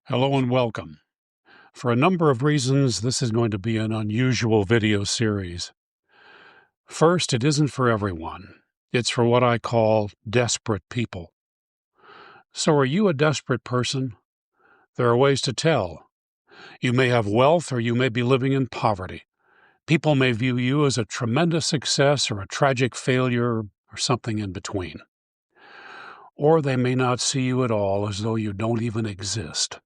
Hello and welcome. For a number of reasons, this is going to be an unusual video series. First, it isn't for everyone. It's for what I call desperate people. So are you a desperate person? There are ways to tell. You may have wealth or you may be living in poverty. People may view you as a tremendous success or a tragic failure or something in between. Or they may not see you at all, as though you don't even exist.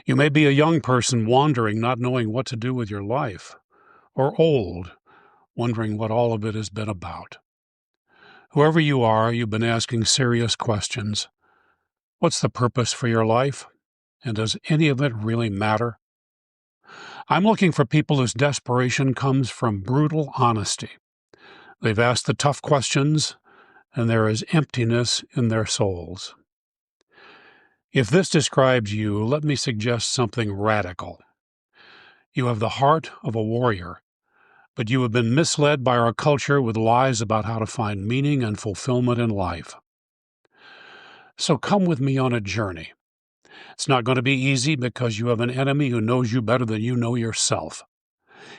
You may be a young person wandering, not knowing what to do with your life, or old, wondering what all of it has been about. Whoever you are, you've been asking serious questions. What's the purpose for your life? And does any of it really matter? I'm looking for people whose desperation comes from brutal honesty. They've asked the tough questions, and there is emptiness in their souls. If this describes you, let me suggest something radical. You have the heart of a warrior, but you have been misled by our culture with lies about how to find meaning and fulfillment in life. So come with me on a journey. It's not going to be easy because you have an enemy who knows you better than you know yourself.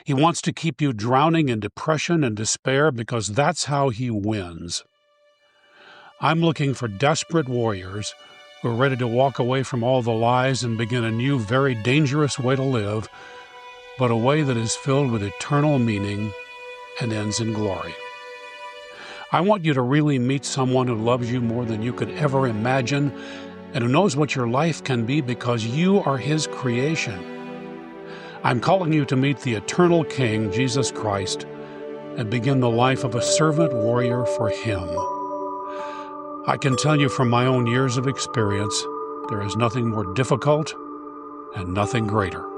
He wants to keep you drowning in depression and despair because that's how he wins. I'm looking for desperate warriors who are ready to walk away from all the lies and begin a new, very dangerous way to live, but a way that is filled with eternal meaning and ends in glory. I want you to really meet someone who loves you more than you could ever imagine and who knows what your life can be because you are his creation. I'm calling you to meet the eternal King, Jesus Christ, and begin the life of a servant warrior for him. I can tell you from my own years of experience, there is nothing more difficult and nothing greater.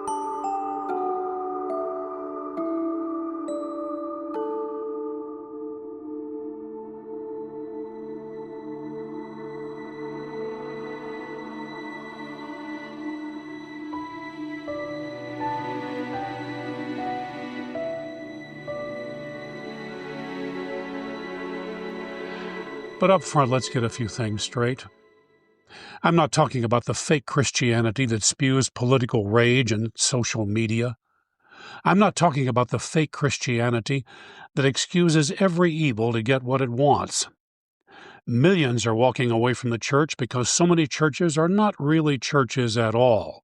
But up front, let's get a few things straight. I'm not talking about the fake Christianity that spews political rage and social media. I'm not talking about the fake Christianity that excuses every evil to get what it wants. Millions are walking away from the church because so many churches are not really churches at all.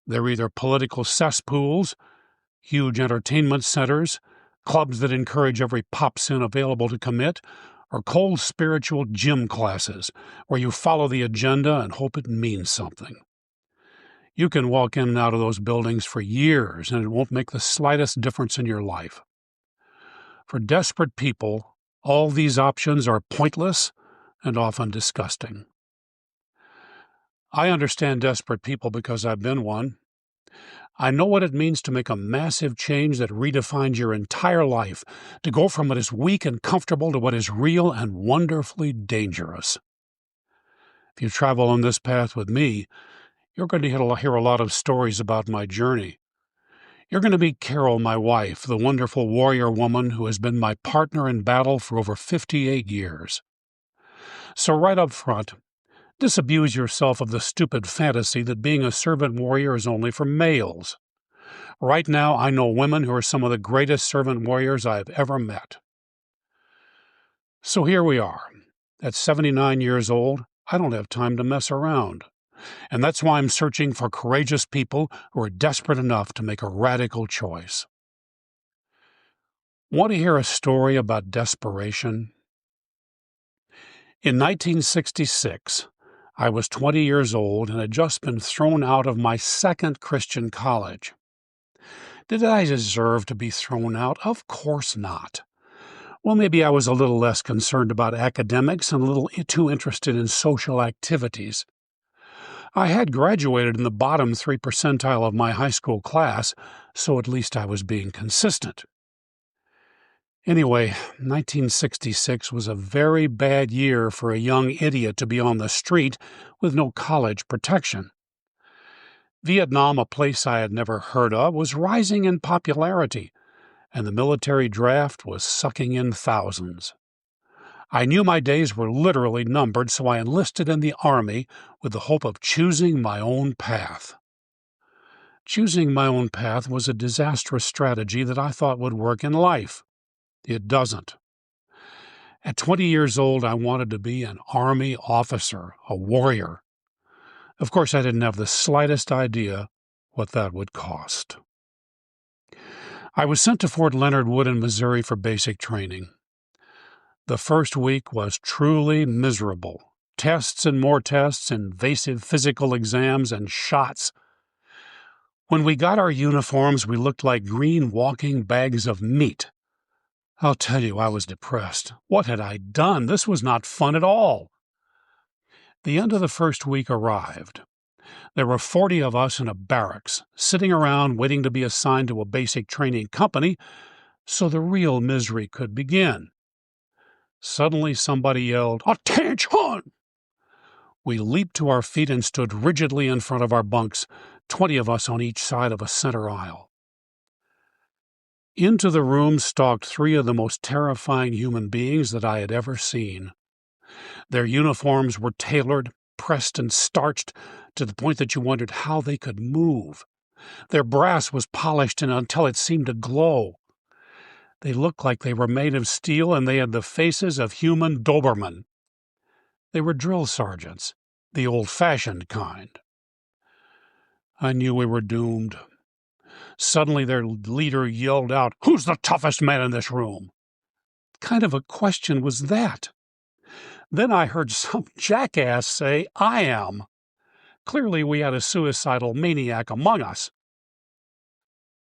They're either political cesspools, huge entertainment centers, clubs that encourage every pop sin available to commit, or cold spiritual gym classes where you follow the agenda and hope it means something. You can walk in and out of those buildings for years and it won't make the slightest difference in your life. For desperate people, all these options are pointless and often disgusting. I understand desperate people because I've been one. I know what it means to make a massive change that redefines your entire life, to go from what is weak and comfortable to what is real and wonderfully dangerous. If you travel on this path with me, you're going to hear a lot of stories about my journey. You're going to meet Carol, my wife, the wonderful warrior woman who has been my partner in battle for over 58 years. So right up front, disabuse yourself of the stupid fantasy that being a servant warrior is only for males. Right now, I know women who are some of the greatest servant warriors I have ever met. So here we are. At 79 years old, I don't have time to mess around. And that's why I'm searching for courageous people who are desperate enough to make a radical choice. Want to hear a story about desperation? In 1966, I was 20 years old and had just been thrown out of my second Christian college. Did I deserve to be thrown out? Of course not. Well, maybe I was a little less concerned about academics and a little too interested in social activities. I had graduated in the bottom 3 percentile of my high school class, so at least I was being consistent. Anyway, 1966 was a very bad year for a young idiot to be on the street with no college protection. Vietnam, a place I had never heard of, was rising in popularity, and the military draft was sucking in thousands. I knew my days were literally numbered, so I enlisted in the Army with the hope of choosing my own path. Choosing my own path was a disastrous strategy that I thought would work in life. It doesn't. At 20 years old, I wanted to be an Army officer, a warrior. Of course, I didn't have the slightest idea what that would cost. I was sent to Fort Leonard Wood in Missouri for basic training. The first week was truly miserable. Tests and more tests, invasive physical exams, and shots. When we got our uniforms, we looked like green walking bags of meat. I'll tell you, I was depressed. What had I done? This was not fun at all. The end of the first week arrived. There were 40 of us in a barracks, sitting around waiting to be assigned to a basic training company so the real misery could begin. Suddenly somebody yelled, "Attention!" We leaped to our feet and stood rigidly in front of our bunks, 20 of us on each side of a center aisle. Into the room stalked 3 of the most terrifying human beings that I had ever seen. Their uniforms were tailored, pressed and starched to the point that you wondered how they could move. Their brass was polished until it seemed to glow. They looked like they were made of steel, and they had the faces of human Doberman. They were drill sergeants, the old-fashioned kind. I knew we were doomed. Suddenly their leader yelled out, "Who's the toughest man in this room?" What kind of a question was that? Then I heard some jackass say, "I am." Clearly we had a suicidal maniac among us.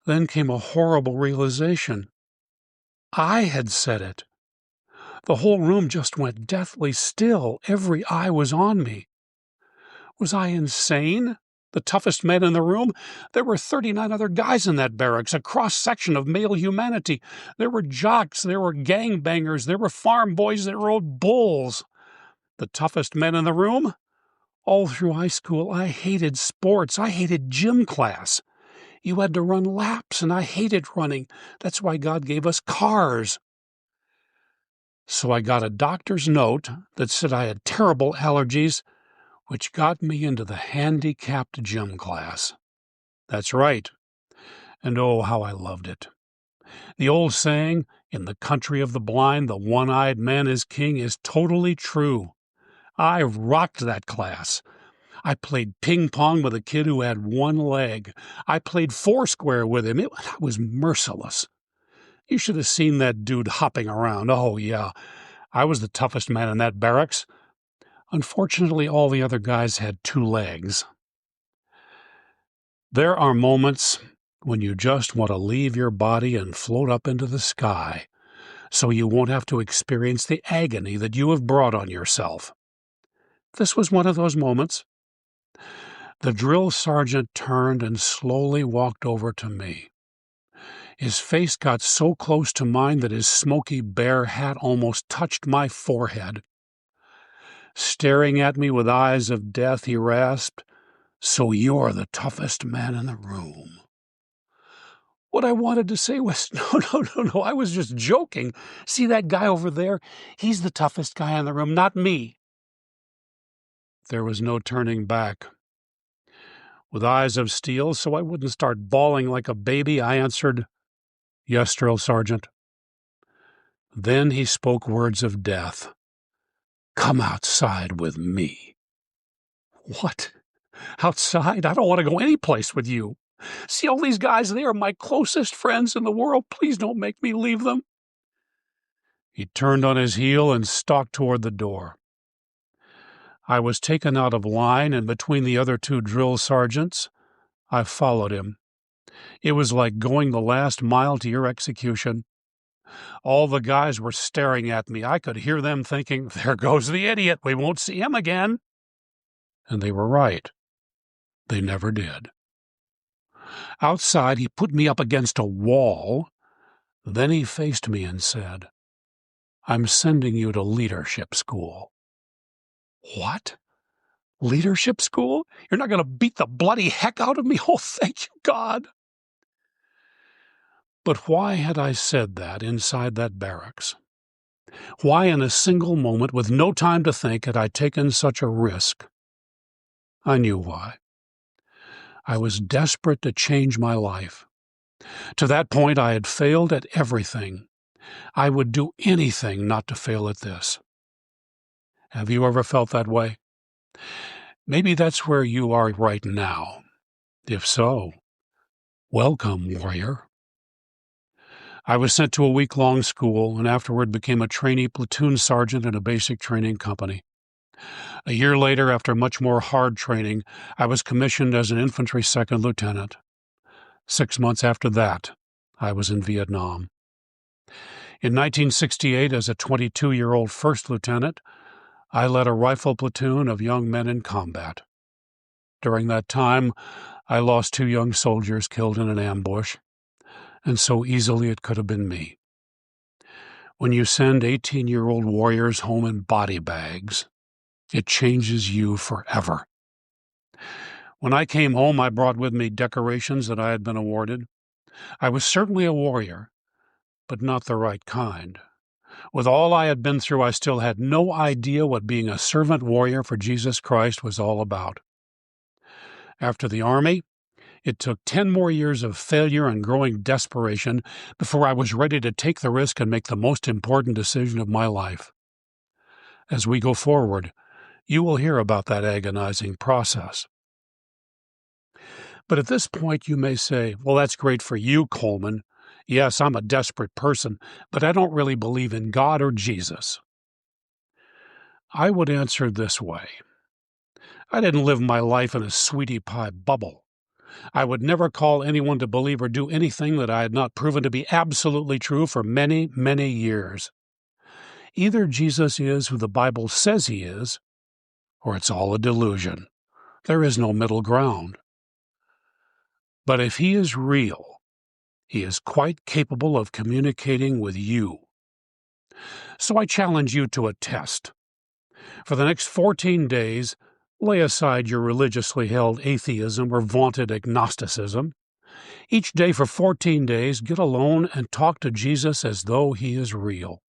Then came a horrible realization. I had said it. The whole room just went deathly still. Every eye was on me. Was I insane? The toughest man in the room? There were 39 other guys in that barracks, a cross-section of male humanity. There were jocks, there were gangbangers, there were farm boys that rode bulls. The toughest men in the room? All through high school, I hated sports. I hated gym class. You had to run laps, and I hated running. That's why God gave us cars. So I got a doctor's note that said I had terrible allergies, which got me into the handicapped gym class. That's right. And oh, how I loved it. The old saying, "In the country of the blind, the one-eyed man is king," is totally true. I rocked that class. I played ping pong with a kid who had one leg. I played foursquare with him. It was merciless. You should have seen that dude hopping around. Oh, yeah. I was the toughest man in that barracks. Unfortunately, all the other guys had 2 legs. There are moments when you just want to leave your body and float up into the sky, so you won't have to experience the agony that you have brought on yourself. This was one of those moments. The drill sergeant turned and slowly walked over to me. His face got so close to mine that his smoky bear hat almost touched my forehead. Staring at me with eyes of death, he rasped, "So you're the toughest man in the room." What I wanted to say was, no, I was just joking. See that guy over there? He's the toughest guy in the room, not me. There was no turning back. With eyes of steel, so I wouldn't start bawling like a baby, I answered, "Yes, drill sergeant." Then he spoke words of death. "Come outside with me." What? Outside? I don't want to go any place with you. See all these guys? They are my closest friends in the world. Please don't make me leave them. He turned on his heel and stalked toward the door. I was taken out of line, and between the other 2 drill sergeants, I followed him. It was like going the last mile to your execution. All the guys were staring at me. I could hear them thinking, "There goes the idiot. We won't see him again." And they were right. They never did. Outside, he put me up against a wall. Then he faced me and said, "I'm sending you to leadership school." What? Leadership school? You're not going to beat the bloody heck out of me? Oh, thank you, God. But why had I said that inside that barracks? Why in a single moment, with no time to think, had I taken such a risk? I knew why. I was desperate to change my life. To that point, I had failed at everything. I would do anything not to fail at this. Have you ever felt that way? Maybe that's where you are right now. If so, welcome, warrior. I was sent to a week-long school and afterward became a trainee platoon sergeant in a basic training company. A year later, after much more hard training, I was commissioned as an infantry second lieutenant. 6 months after that, I was in Vietnam. In 1968, as a 22-year-old first lieutenant, I led a rifle platoon of young men in combat. During that time, I lost 2 young soldiers killed in an ambush, and so easily it could have been me. When you send 18-year-old warriors home in body bags, it changes you forever. When I came home, I brought with me decorations that I had been awarded. I was certainly a warrior, but not the right kind. With all I had been through, I still had no idea what being a servant warrior for Jesus Christ was all about. After the Army, it took 10 more years of failure and growing desperation before I was ready to take the risk and make the most important decision of my life. As we go forward, you will hear about that agonizing process. But at this point, you may say, well, that's great for you, Coleman. Yes, I'm a desperate person, but I don't really believe in God or Jesus. I would answer this way. I didn't live my life in a sweetie pie bubble. I would never call anyone to believe or do anything that I had not proven to be absolutely true for many, many years. Either Jesus is who the Bible says he is, or it's all a delusion. There is no middle ground. But if he is real, he is quite capable of communicating with you. So I challenge you to a test. For the next 14 days, lay aside your religiously held atheism or vaunted agnosticism. Each day for 14 days, get alone and talk to Jesus as though he is real.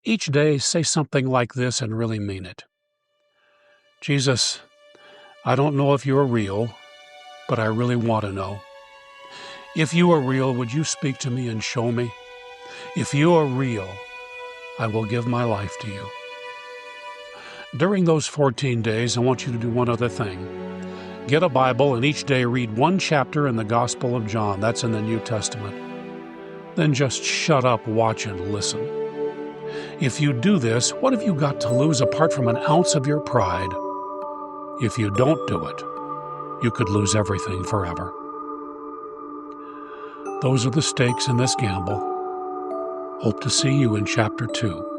Each day, say something like this and really mean it. Jesus, I don't know if you are real, but I really want to know. If you are real, would you speak to me and show me? If you are real, I will give my life to you. During those 14 days, I want you to do one other thing. Get a Bible and each day read one chapter in the Gospel of John. That's in the New Testament. Then just shut up, watch, and listen. If you do this, what have you got to lose apart from an ounce of your pride? If you don't do it, you could lose everything forever. Those are the stakes in this gamble. Hope to see you in Chapter 2.